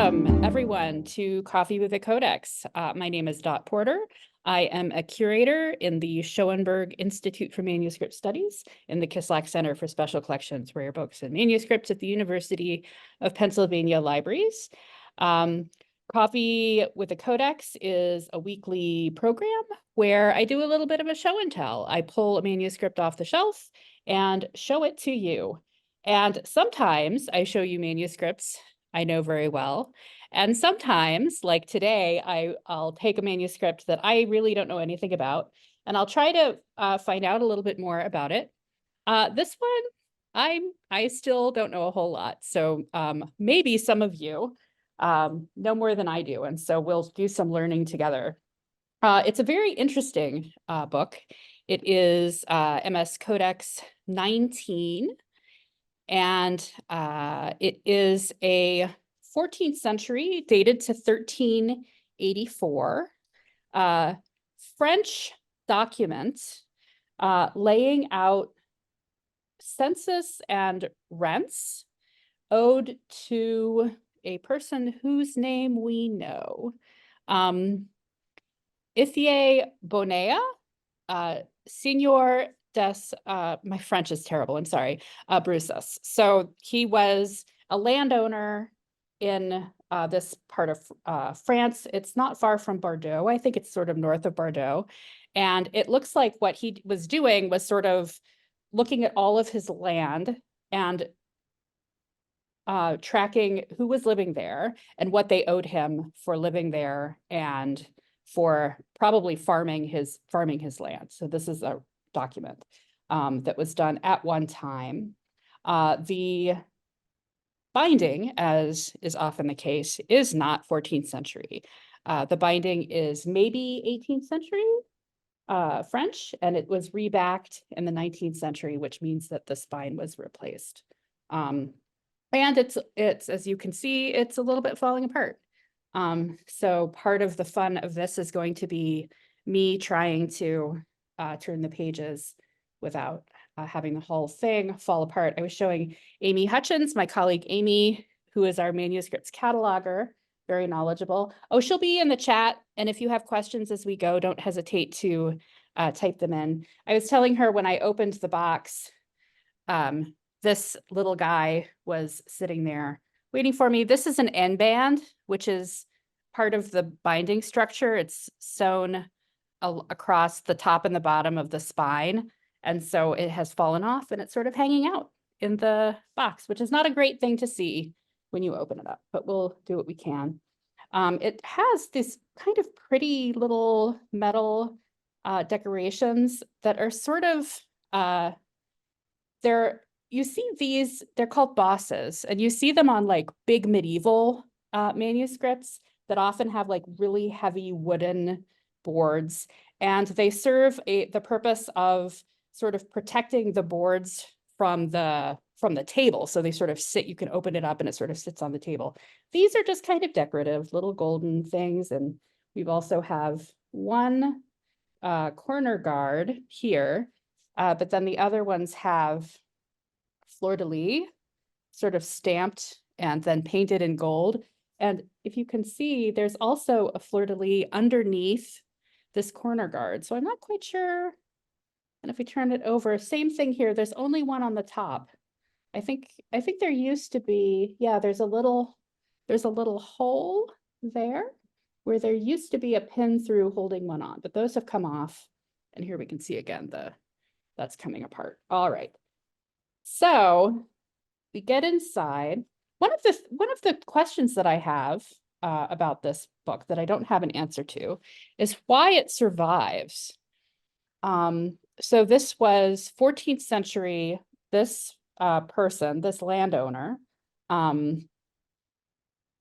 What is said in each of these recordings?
Welcome, everyone, to Coffee with a Codex. My name is Dot Porter. I am a curator in the Schoenberg Institute for Manuscript Studies in the Kislak Center for Special Collections, Rare Books and Manuscripts at the University of Pennsylvania Libraries. Coffee with a Codex is a weekly program where I do a little bit of a show and tell. I pull a manuscript off the shelf and show it to you. And sometimes I show you manuscripts I know very well. And sometimes, like today, I'll take a manuscript that I really don't know anything about, and I'll try to find out a little bit more about it. This one, I still don't know a whole lot. So maybe some of you know more than I do. And so we'll do some learning together. It's a very interesting book. It is MS Codex 19. And it is a 14th century, dated to 1384, French document laying out census and rents owed to a person whose name we know. Ithier Bonea, seignor my French is terrible, I'm sorry, Brousses. So he was a landowner in this part of France. It's not far from Bordeaux. I think it's sort of north of Bordeaux. And it looks like what he was doing was sort of looking at all of his land and tracking who was living there and what they owed him for living there and for probably farming his land. So this is a document that was done at one time. The binding, as is often the case, is not 14th century. The binding is maybe 18th century French, and it was rebacked in the 19th century, which means that the spine was replaced. And it's as you can see, it's a little bit falling apart. So part of the fun of this is going to be me trying to turn the pages without having the whole thing fall apart. I was showing Amy Hutchins, my colleague Amy, who is our manuscripts cataloger, very knowledgeable. Oh, she'll be in the chat. And if you have questions as we go, don't hesitate to type them in. I was telling her when I opened the box, this little guy was sitting there waiting for me. This is an end band, which is part of the binding structure. It's sewn across the top and the bottom of the spine. And so it has fallen off and it's sort of hanging out in the box, which is not a great thing to see when you open it up, but we'll do what we can. It has this kind of pretty little metal decorations that are sort of, you see these, they're called bosses, and you see them on like big medieval manuscripts that often have like really heavy wooden boards, and they serve the purpose of sort of protecting the boards from the table. So they sort of sit, you can open it up and it sort of sits on the table. These are just kind of decorative little golden things. And we've also have one corner guard here, but then the other ones have fleur-de-lis sort of stamped and then painted in gold. And if you can see, there's also a fleur-de-lis underneath this corner guard. So I'm not quite sure. And if we turn it over, same thing here. There's only one on the top. I think there used to be, yeah, there's a little hole there where there used to be a pin through holding one on, but those have come off. And here we can see again, that's coming apart. All right. So we get inside. One of the questions that I have about this book that I don't have an answer to is why it survives. So this was 14th century. This person, this landowner,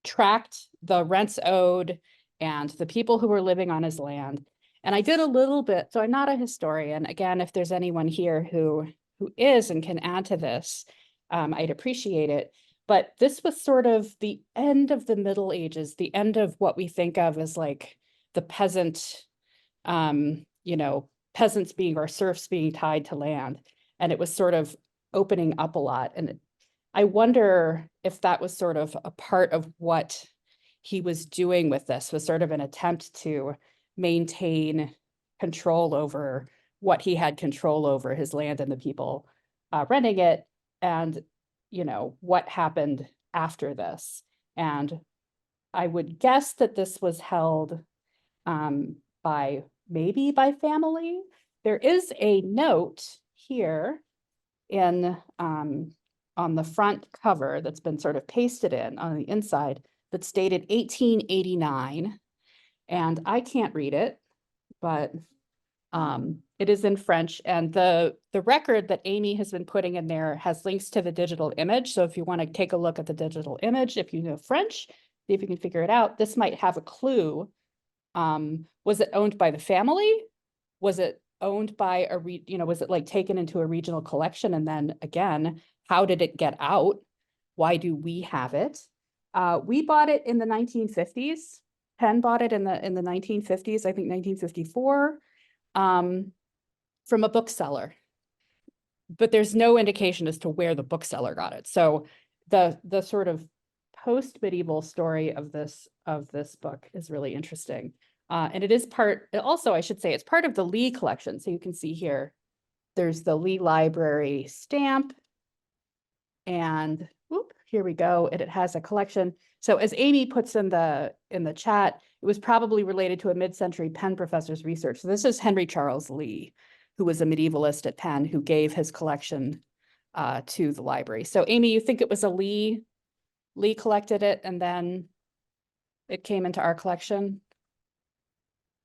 tracked the rents owed and the people who were living on his land. And I did a little bit, so I'm not a historian. Again, if there's anyone here who is and can add to this, I'd appreciate it. But this was sort of the end of the Middle Ages, the end of what we think of as like the peasant, peasants being or serfs being tied to land. And it was sort of opening up a lot. And I wonder if that was sort of a part of what he was doing with this was sort of an attempt to maintain control over what he had control over, his land and the people renting it, and, you know, what happened after this. And I would guess that this was held maybe by family. There is a note here in on the front cover that's been sort of pasted in on the inside that's dated 1889. And I can't read it, but it is in French. And the record that Amy has been putting in there has links to the digital image. So if you want to take a look at the digital image, if you know French, see if you can figure it out. This might have a clue. Was it owned by the family? Was it owned by was it like taken into a regional collection? And then again, how did it get out? Why do we have it? We bought it in the 1950s. Penn bought it in the 1950s, I think 1954, from a bookseller. But there's no indication as to where the bookseller got it. So the sort of post-medieval story of this book is really interesting. And it is also, I should say, it's part of the Lee collection. So you can see here, there's the Lee Library stamp. And whoop, here we go. And it has a collection. So as Amy puts in the chat, it was probably related to a mid-century Penn professor's research. So this is Henry Charles Lee, who was a medievalist at Penn, who gave his collection to the library. So Amy, you think it was a Lee collected it and then it came into our collection?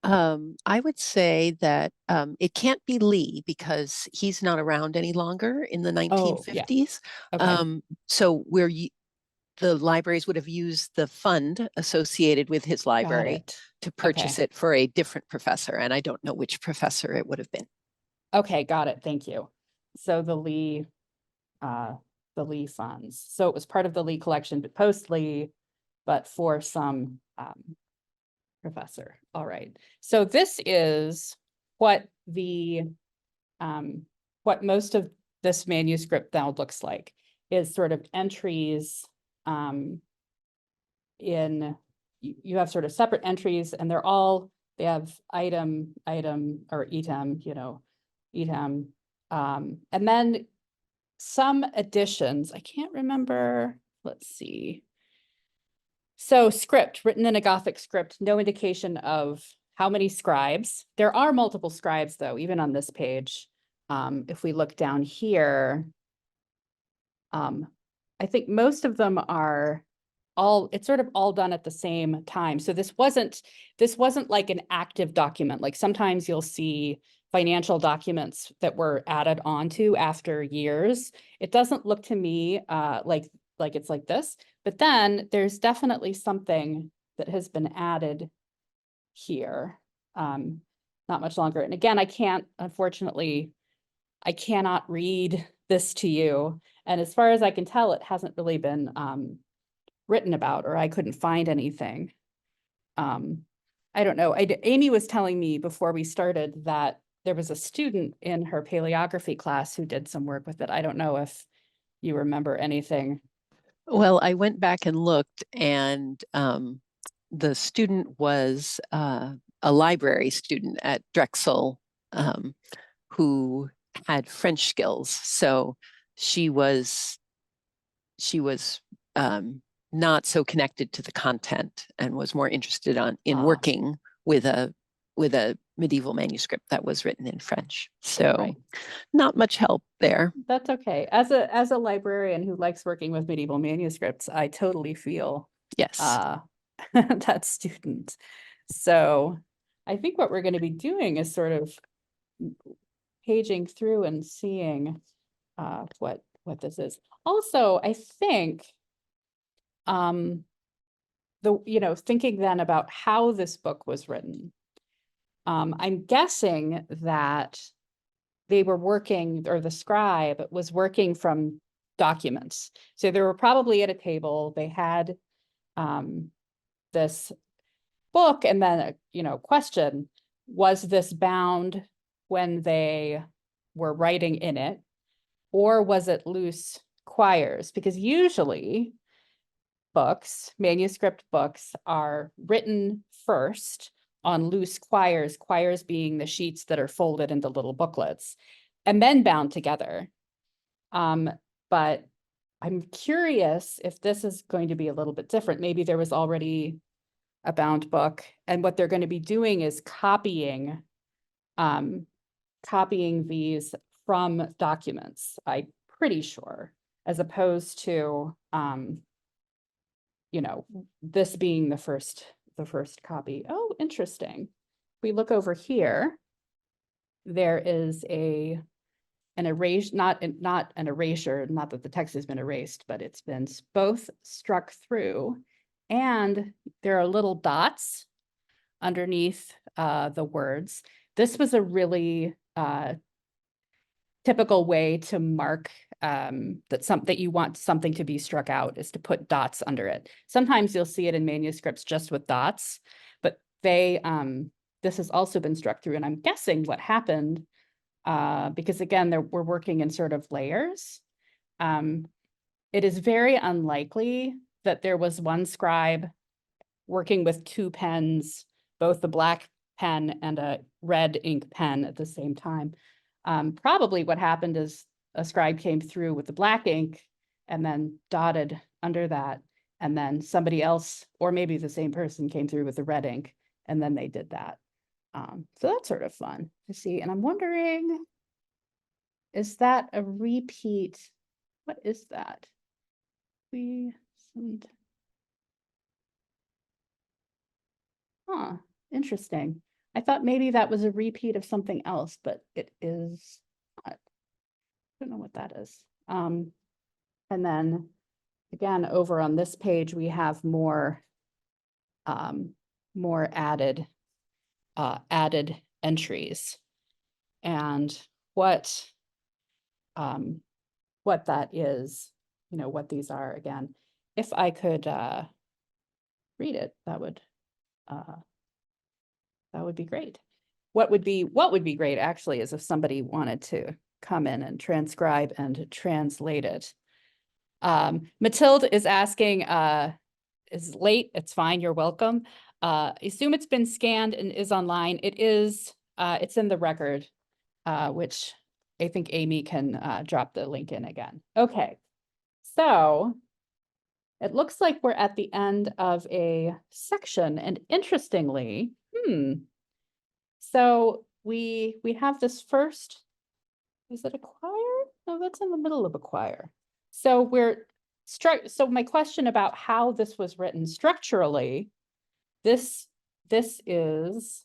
I would say that it can't be Lee because he's not around any longer in the 1950s. Oh, yeah. Okay. So the libraries would have used the fund associated with his library to purchase it for a different professor. And I don't know which professor it would have been. Okay, got it. Thank you. So the Lee funds. So it was part of the Lee collection, but post-Lee, but for some professor. All right. So this is what what most of this manuscript now looks like, is sort of entries you have sort of separate entries, and they have item or item, item, and then some additions. I can't remember. Let's see. So script written in a Gothic script, no indication of how many scribes. There are multiple scribes though, even on this page. If we look down here, I think most of them are it's sort of all done at the same time. So this wasn't like an active document. Like sometimes you'll see financial documents that were added onto after years. It doesn't look to me like it's like this, but then there's definitely something that has been added here. Not much longer. And again, unfortunately, I cannot read this to you. And as far as I can tell, it hasn't really been written about, or I couldn't find anything. I don't know. Amy was telling me before we started that there was a student in her paleography class who did some work with it. I don't know if you remember anything. Well, I went back and looked, and the student was a library student at Drexel who had French skills. So she was not so connected to the content and was more interested in working with a medieval manuscript that was written in French. So not much help there. That's okay. As a librarian who likes working with medieval manuscripts, I totally feel that student. So I think what we're going to be doing is sort of paging through and seeing what this is. Also, I think thinking then about how this book was written, I'm guessing that they were working, or the scribe was working from documents. So they were probably at a table, they had this book, and then, question, was this bound when they were writing in it, or was it loose quires? Because usually books, manuscript books, are written first on loose quires, quires being the sheets that are folded into little booklets, and then bound together. But I'm curious if this is going to be a little bit different. Maybe there was already a bound book, and what they're going to be doing is copying these from documents, I'm pretty sure, as opposed to this being the first copy. Oh, interesting. We look over here, there is an erasure, not an erasure, not that the text has been erased, but it's been both struck through, and there are little dots underneath the words. This was a really typical way to mark that you want something to be struck out, is to put dots under it. Sometimes you'll see it in manuscripts just with dots, but this has also been struck through, and I'm guessing what happened, because again, we're working in sort of layers. It is very unlikely that there was one scribe working with two pens, both the black pen and a red ink pen at the same time. Probably what happened is a scribe came through with the black ink and then dotted under that, and then somebody else, or maybe the same person, came through with the red ink, and then they did that. So that's sort of fun to see. And I'm wondering, is that a repeat? What is that? Huh, interesting. I thought maybe that was a repeat of something else, but it is not. I don't know what that is. And then again, over on this page, we have more added entries, and what that is, what these are. Again, if I could read it, that would be great. What would be great actually is if somebody wanted to come in and transcribe and translate it. Matilde is asking, is late, it's fine, you're welcome. Assume it's been scanned and is online. It is, it's in the record, which I think Amy can drop the link in again. Okay, so it looks like we're at the end of a section, and interestingly, so we have this first, is it a choir? No, that's in the middle of a choir. So so my question about how this was written structurally, this is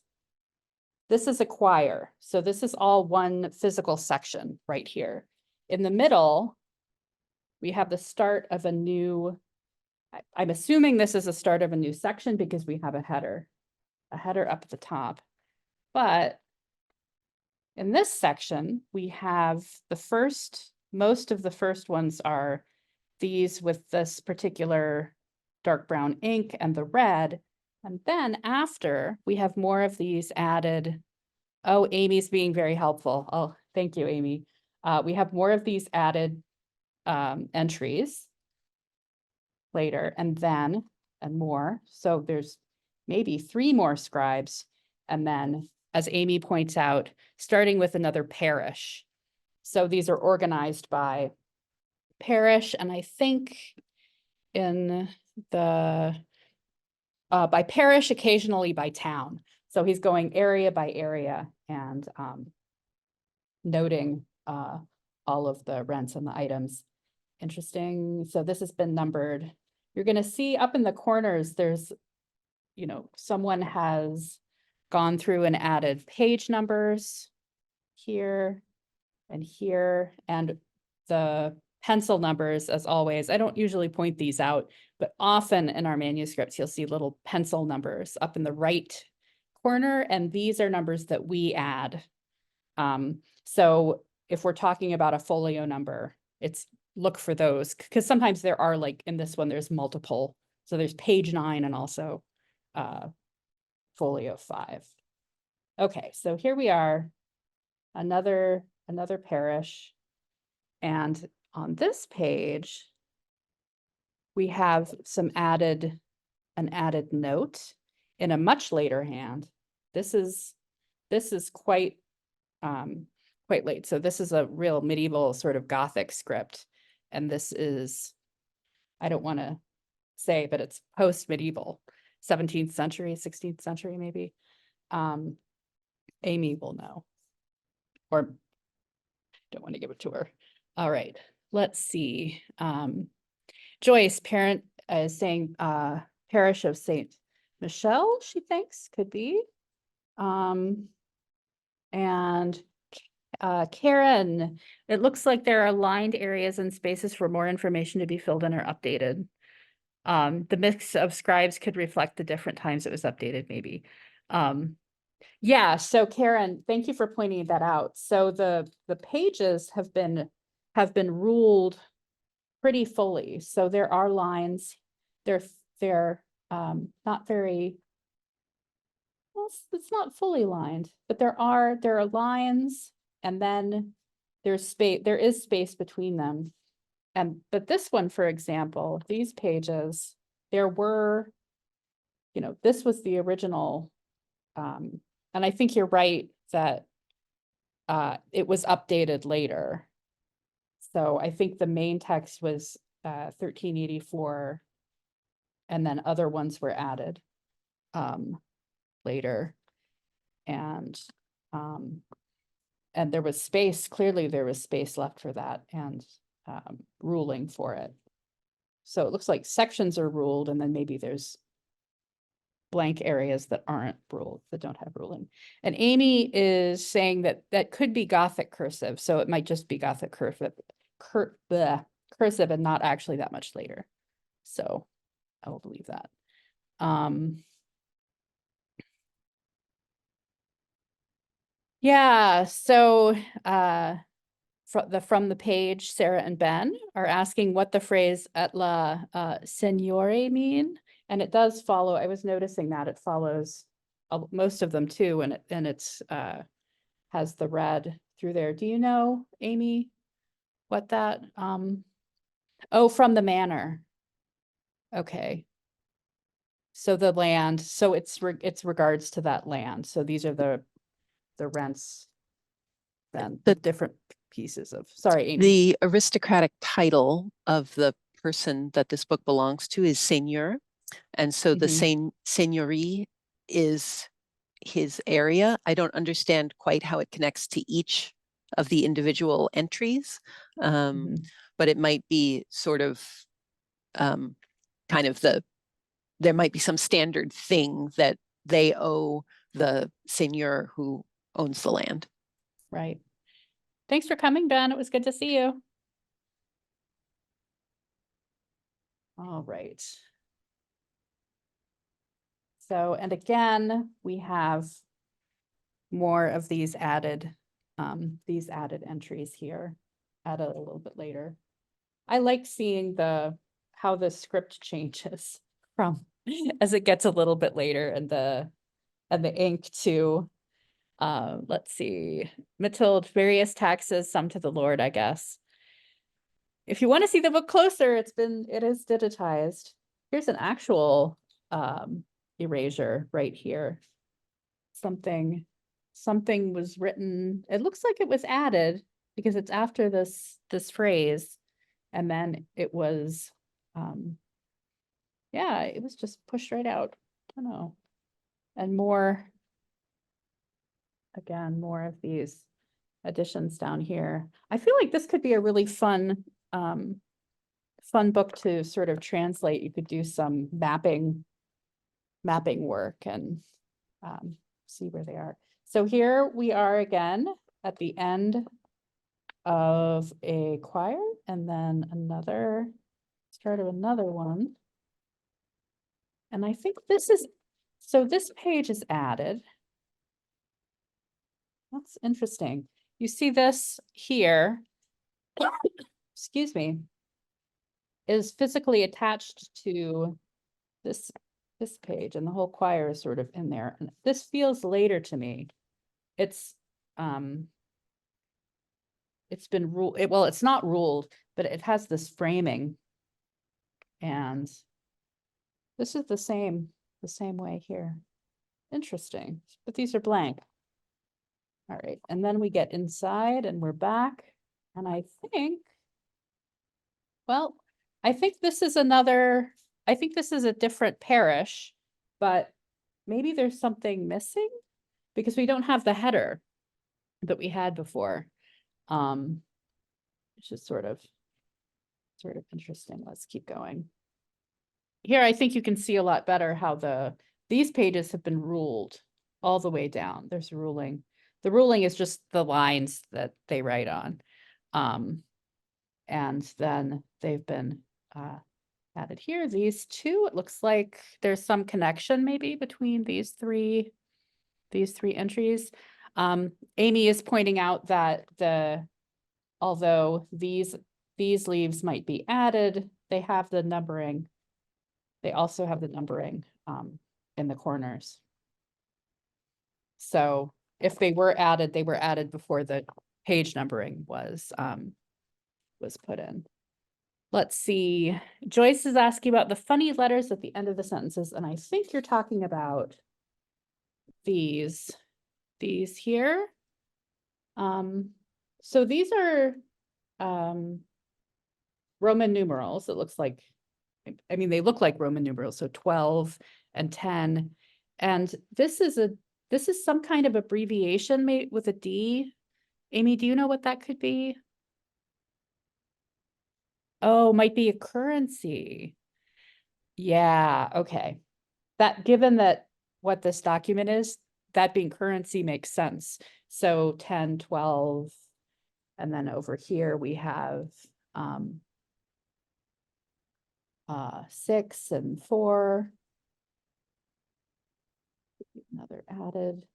a choir. So this is all one physical section right here. In the middle, we have the start of a new, I'm assuming this is a start of a new section because we have a header up at the top. But in this section, we have most of the first ones are these with this particular dark brown ink and the red. And then after, we have more of these added. Oh, Amy's being very helpful. Oh, thank you, Amy. We have more of these added entries later, and more. So there's maybe 3 more scribes. And then, as Amy points out, starting with another parish. So these are organized by parish, and I think in the by parish, occasionally by town. So he's going area by area and noting all of the rents and the items. Interesting. So this has been numbered. You're going to see up in the corners, there's, someone has gone through and added page numbers here and here, and the pencil numbers, as always. I don't usually point these out, but often in our manuscripts, you'll see little pencil numbers up in the right corner, and these are numbers that we add. So if we're talking about a folio number, look for those, because sometimes there are, like in this one, there's multiple. So there's page 9 and also folio 5. Okay, so here we are, another parish. And on this page, we have an added note in a much later hand. This is quite late. So this is a real medieval sort of Gothic script. And this is, I don't want to say, but it's post-medieval, 17th century, 16th century, maybe. Amy will know, or don't want to give it to her. All right, let's see. Joyce, parent, is saying parish of Saint Michelle, she thinks could be. And Karen, it looks like there are lined areas and spaces for more information to be filled in or updated. The mix of scribes could reflect the different times it was updated, maybe. Yeah, so Karen, thank you for pointing that out. So the pages have been ruled pretty fully. So there are lines. They're not very well, it's not fully lined, but there are lines, and then there is space between them. But this one, for example, these pages, there were, this was the original. And I think you're right that it was updated later. So I think the main text was 1384, and then other ones were added later. And there was space, clearly there was space left for that, and ruling for it. So it looks like sections are ruled, and then maybe there's blank areas that aren't ruled, that don't have ruling. And Amy is saying that could be Gothic cursive, so it might just be Gothic cursive, cursive and not actually that much later. So I will believe that. Yeah, so from the page, Sarah and Ben are asking what the phrase "et la seignore" mean, and it does follow. I was noticing that it follows most of them too, and it's has the red through there. Do you know, Amy, what that? Oh, from the manor. Okay. So the land. So it's regards to that land. So these are the rents. Then the different pieces of. Sorry, Amy. The aristocratic title of the person that this book belongs to is seignor. And so the seigneurie is his area. I don't understand quite how it connects to each of the individual entries, but it might be sort of kind of there might be some standard thing that they owe the seigneur who owns the land. Right. Thanks for coming, Ben. It was good to see you. All right. So, and again, we have more of these added entries here, added a little bit later. I like seeing how the script changes from as it gets a little bit later, and the ink too. Let's see, Matilde, various taxes, some to the Lord, I guess. If you want to see the book closer, it is digitized. Here's an actual erasure right here. Something was written. It looks like it was added because it's after this phrase, and then it was yeah, it was just pushed right out. I don't know. And more of these additions down here. I feel like this could be a really fun book to sort of translate. You could do some mapping work and see where they are. So here we are again at the end of a choir, and then start of another one. And I think this page is added. That's interesting. You see this here, excuse me, is physically attached to this page, and the whole choir is sort of in there. And this feels later to me. It's been ruled, well, it's not ruled, but it has this framing And this is the same way here. Interesting, but these are blank. All right, and then we get inside and we're back. And I think, well, I think this is a different parish, but maybe there's something missing because we don't have the header that we had before. Which is sort of interesting. Let's keep going. Here, I think you can see a lot better how these pages have been ruled all the way down. There's ruling. The ruling is just the lines that they write on. And then they've been added here. These two, it looks like there's some connection maybe between these three entries. Amy is pointing out that although these leaves might be added, they have the numbering. They also have the numbering in the corners. So if they were added before the page numbering was put in. Let's see. Joyce is asking about the funny letters at the end of the sentences, and I think you're talking about these here. So these are Roman numerals. It looks like, I mean, they look like Roman numerals, so 12 and 10. And this is some kind of abbreviation made with a D. Amy, do you know what that could be? Oh, might be a currency. Yeah, okay. That, given that what this document is, that being currency makes sense. So 10, 12, and then over here we have 6 and 4. Another added.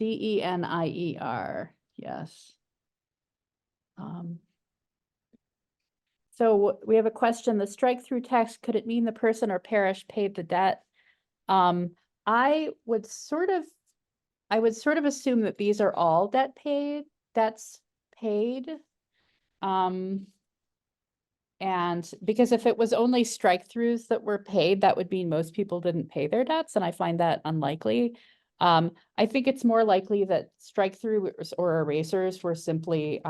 DENIER, yes. So we have a question, the strike through text, could it mean the person or parish paid the debt? I would sort of assume that these are all debts paid. And because if it was only strike throughs that were paid, that would mean most people didn't pay their debts, and I find that unlikely. I think it's more likely that strike throughs or erasers were simply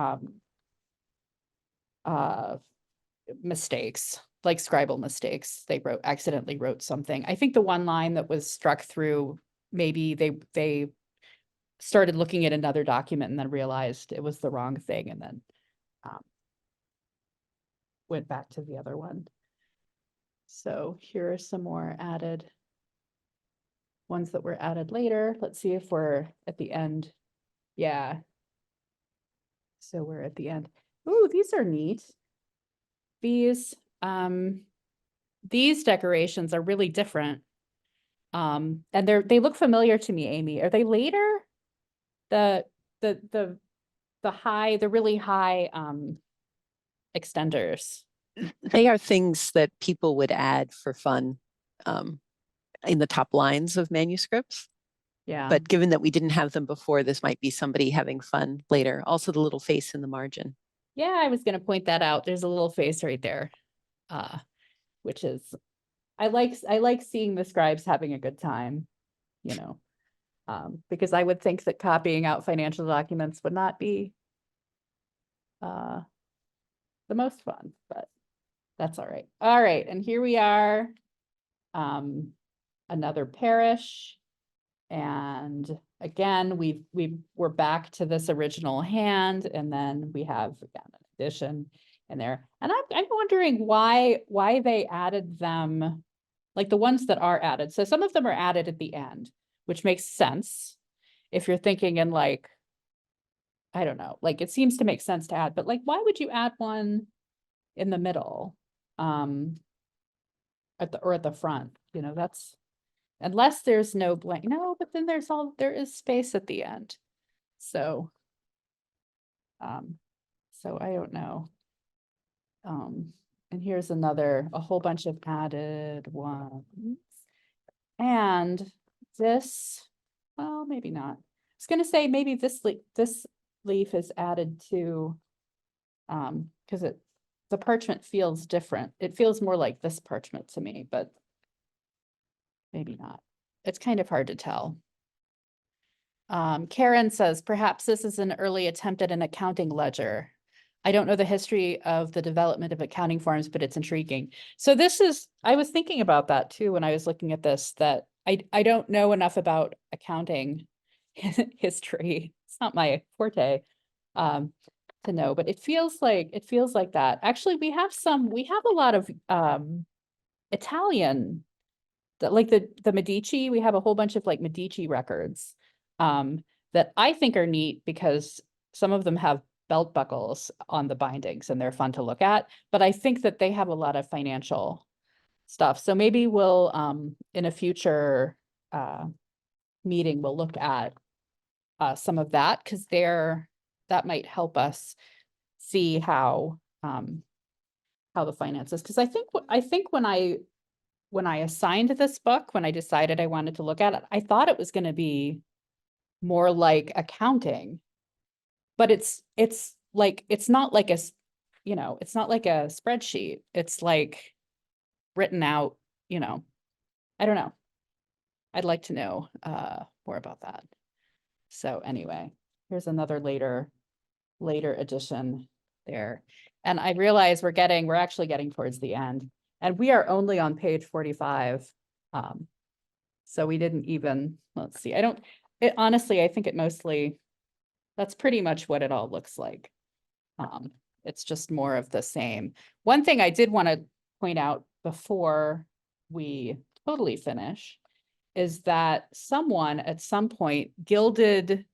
mistakes, like scribal mistakes. They accidentally wrote something. I think the one line that was struck through, maybe they started looking at another document and then realized it was the wrong thing, and then went back to the other one. So here are some more added ones that were added later. Let's see if we're at the end. Yeah. So we're at the end. Ooh, these are neat. These decorations are really different. And they look familiar to me, Amy. Are they later? The really high extenders. They are things that people would add for fun in the top lines of manuscripts. Yeah. But given that we didn't have them before, this might be somebody having fun later. Also the little face in the margin. Yeah, I was going to point that out. There's a little face right there, which is, I like seeing the scribes having a good time, you know, because I would think that copying out financial documents would not be the most fun, but that's all right. All right, and here we are, another parish. And again, we're back to this original hand, and then we have again an addition in there. And I'm wondering why they added them, like the ones that are added. So some of them are added at the end, which makes sense if you're thinking in like, I don't know, like it seems to make sense to add, but like why would you add one in the middle? At the front, you know, that's, unless there's no blank, no, but then there is space at the end. So, so I don't know. And here's a whole bunch of added ones. And this, well, maybe not. I was gonna say maybe this leaf is added to Because the parchment feels different. It feels more like this parchment to me, but maybe not. It's kind of hard to tell. Karen says, perhaps this is an early attempt at an accounting ledger. I don't know the history of the development of accounting forms, but it's intriguing. So I was thinking about that too when I was looking at this, that I don't know enough about accounting history. It's not my forte to know, but it feels like that. Actually, we have a lot of Italian, that like the Medici, we have a whole bunch of like Medici records that I think are neat because some of them have belt buckles on the bindings and they're fun to look at, but I think that they have a lot of financial stuff. So maybe we'll in a future meeting, we'll look at some of that, because that might help us see how the finances, because I think when I assigned this book, when I decided I wanted to look at it, I thought it was going to be more like accounting, but it's like, it's not like it's not like a spreadsheet. It's like written out, I don't know. I'd like to know more about that. So anyway, here's another later edition there. And I realize we're actually getting towards the end, and we are only on page 45. So we didn't even, let's see, honestly, I think that's pretty much what it all looks like. It's just more of the same. One thing I did want to point out before we totally finish is that someone at some point gilded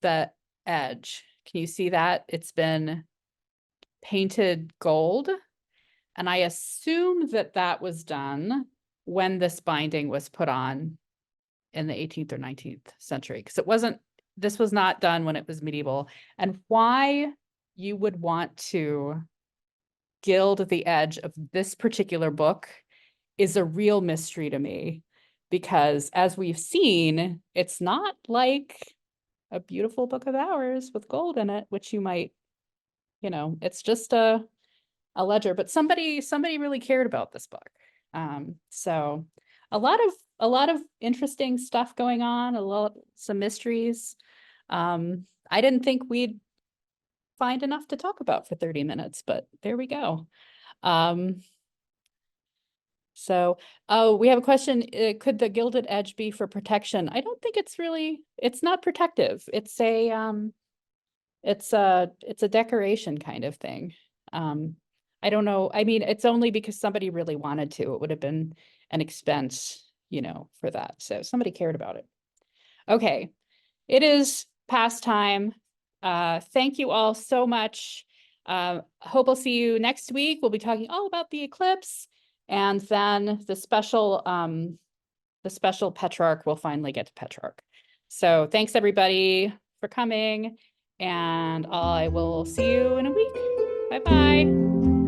the edge. Can you see that? It's been painted gold. And I assume that was done when this binding was put on in the 18th or 19th century, because this was not done when it was medieval. And why you would want to gild the edge of this particular book is a real mystery to me, because as we've seen, it's not like a beautiful book of hours with gold in it, which you might, it's just a ledger, but somebody really cared about this book. So a lot of interesting stuff going on, some mysteries. I didn't think we'd find enough to talk about for 30 minutes, but there we go. So, we have a question. Could the gilded edge be for protection? I don't think it's not protective. It's a decoration kind of thing. I don't know. I mean, it's only because somebody really wanted to. It would have been an expense, for that. So somebody cared about it. Okay. It is past time. Thank you all so much. Hope I'll see you next week. We'll be talking all about the eclipse, and then the special Petrarch. We'll finally get to Petrarch. So thanks everybody for coming, and I will see you in a week. Bye-bye.